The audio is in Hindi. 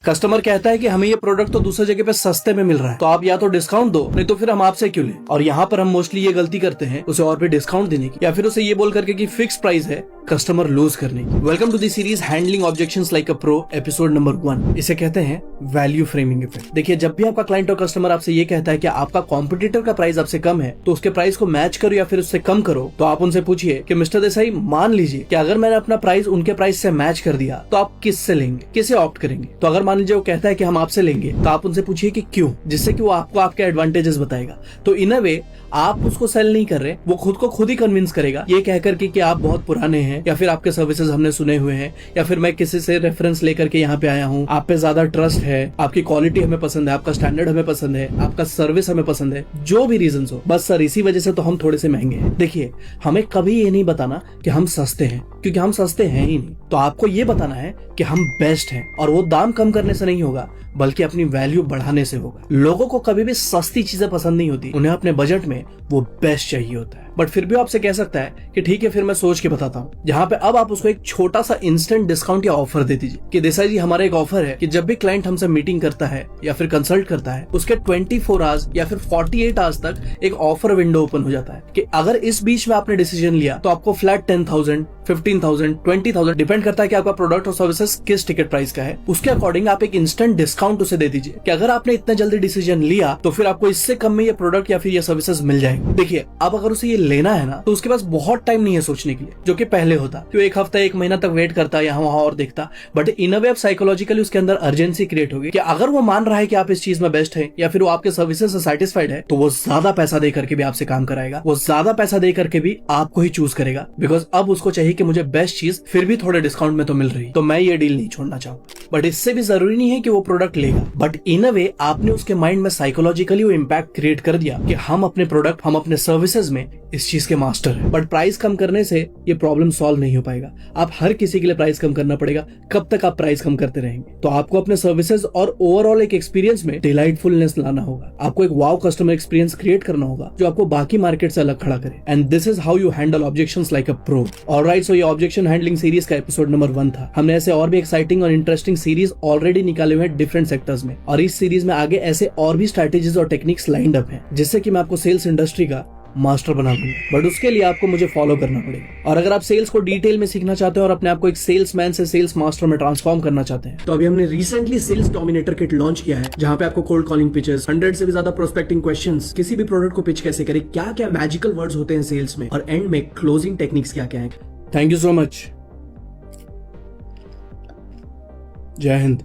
कस्टमर कहता है कि हमें ये प्रोडक्ट तो दूसरी जगह पे सस्ते में मिल रहा है, तो आप या तो डिस्काउंट दो, नहीं तो फिर हम आपसे क्यों लें। और यहाँ पर हम मोस्टली ये गलती करते हैं उसे और भी डिस्काउंट देने की, या फिर उसे ये बोल करके कि फिक्स प्राइस है कस्टमर लूज करने की। Welcome to the series handling objections like a pro, episode number 1। इसे कहते हैं वैल्यू फ्रेमिंग इफेक्ट। देखिए, जब भी आपका क्लाइंट और कस्टमर आपसे ये कहता है कि आपका कॉम्पिटिटर का प्राइस आपसे कम है, तो उसके प्राइस को मैच करो या फिर उससे कम करो, तो आप उनसे पूछिए कि मिस्टर देसाई, मान लीजिए कि अगर मैंने अपना प्राइस उनके प्राइस से मैच कर दिया तो आप किससे लेंगे, किसे ऑप्ट करेंगे। तो अगर मान लीजिए वो कहता है कि हम आपसे लेंगे, तो आप उनसे पूछिए कि क्यों, जिससे कि वो आपको आपके एडवांटेजेस बताएगा। तो इन अ वे आप उसको सेल नहीं कर रहे, वो खुद को खुद ही कन्विंस करेगा ये कहकर के कि आप बहुत पुराने हैं, या फिर आपके सर्विसेज हमने सुने हुए हैं, या फिर मैं किसी से रेफरेंस लेकर के यहाँ पे आया हूँ, आप पे ज्यादा ट्रस्ट है, आपकी क्वालिटी हमें पसंद है, आपका स्टैंडर्ड हमें पसंद है, आपका सर्विस हमें पसंद है, जो भी रीजन हो, बस सर इसी वजह से तो हम थोड़े से महंगे हैं। देखिए, हमें कभी ये नहीं बताना कि हम सस्ते हैं, क्योंकि हम सस्ते हैं ही नहीं। तो आपको ये बताना है कि हम बेस्ट हैं, और वो दाम कम करने से नहीं होगा, बल्कि अपनी वैल्यू बढ़ाने से होगा। लोगों को कभी भी सस्ती चीजें पसंद नहीं होती, उन्हें अपने बजट में वो बेस्ट चाहिए होता है। बट फिर भी आपसे कह सकता है कि ठीक है, फिर मैं सोच के बताता हूँ, जहाँ पे अब आप उसको एक छोटा सा इंस्टेंट डिस्काउंट या ऑफर दे दीजिए कि देसाई जी, हमारा एक ऑफर है कि जब भी क्लाइंट हमसे मीटिंग करता है या फिर कंसल्ट करता है, उसके 24 आवर्स या फिर 48 आवर्स तक एक ऑफर विंडो ओपन हो जाता है कि अगर इस बीच में आपने डिसीजन लिया तो आपको फ्लैट 10,000, 15,000, 20,000, डिपेंड करता है कि आपका प्रोडक्ट और सर्विसेज किस टिकट प्राइस का है, उसके अकॉर्डिंग आप एक इंस्टेंट डिस्काउंट उसे दे दीजिए कि अगर आपने इतना जल्दी डिसीजन लिया तो फिर आपको इससे कम में ये प्रोडक्ट या फिर ये सर्विसेज मिल जाएंगे। देखिए, अब अगर उसे ये लेना है ना, तो उसके पास बहुत टाइम नहीं है सोचने के लिए, जो कि पहले होता, तो एक हफ्ता एक महीना तक वेट करता, यहाँ वहां और देखता। But in a way psychologically उसके अंदर अर्जेंसी क्रिएट होगी कि अगर वो मान रहा है कि आप इस चीज में बेस्ट है, या फिर वो आपके सर्विसेज से सेटिस्फाइड है, तो वो ज्यादा पैसा दे करके भी आपसे काम कराएगा, वो ज्यादा पैसा दे करके भी आपको ही चूज करेगा, बिकॉज अब उसको चाहिए कि मुझे बेस्ट चीज फिर भी थोड़े डिस्काउंट में तो मिल रही, तो मैं ये डील नहीं छोड़ना चाहूंगा। बट इससे भी जरूरी नहीं है कि वो प्रोडक्ट लेगा, बट इन अ वे आपने उसके माइंड में साइकोलॉजिकली वो इम्पैक्ट क्रिएट कर दिया कि हम अपने प्रोडक्ट, हम अपने सर्विसेज में इस चीज के मास्टर हैं। बट प्राइस कम करने से ये प्रॉब्लम सॉल्व नहीं हो पाएगा। आप हर किसी के लिए प्राइस कम करना पड़ेगा। कब तक आप प्राइस कम करते रहेंगे? तो आपको अपने सर्विसेज और ओवरऑल एक एक्सपीरियंस में डिलाइटफुलनेस लाना होगा। आपको एक वाव कस्टमर एक्सपीरियंस क्रिएट करना होगा जो आपको बाकी मार्केट से अलग खड़ा करे। And this is how you handle objections like a pro. Alright, so ये ऑब्जेक्शन हैंडलिंग सीरीज का एपिसोड नंबर 1 था। हमने ऐसे और भी एक्साइटिंग और इंटरेस्टिंग सीरीज ऑलरेडी निकाले हुए हैं डिफरेंट सेक्टर्स में, और इस सीरीज में आगे ऐसे और भी स्ट्रेटेजीज और टेक्निक्स लाइंड अप हैं, जिससे कि मैं आपको सेल्स इंडस्ट्री का मास्टर बना दूंगा। बट उसके लिए आपको मुझे फॉलो करना पड़ेगा। और अगर आप सेल्स को डिटेल में सीखना चाहते हैं और अपने आप को एक सेल्समैन से सेल्स मास्टर में ट्रांसफॉर्म करना चाहते हैं, तो अभी हमने recently sales dominator kit launch किया है, जहां पे आपको कोल्ड कॉलिंग पिचेस, 100 से भी ज्यादा प्रोस्पेक्टिंग क्वेश्चंस, किसी भी प्रोडक्ट को पिच कैसे करें, क्या क्या मैजिकल वर्ड्स होते हैं सेल्स में, और एंड में क्लोजिंग टेक्निक्स क्या क्या है। Thank you so much. जय हिंद।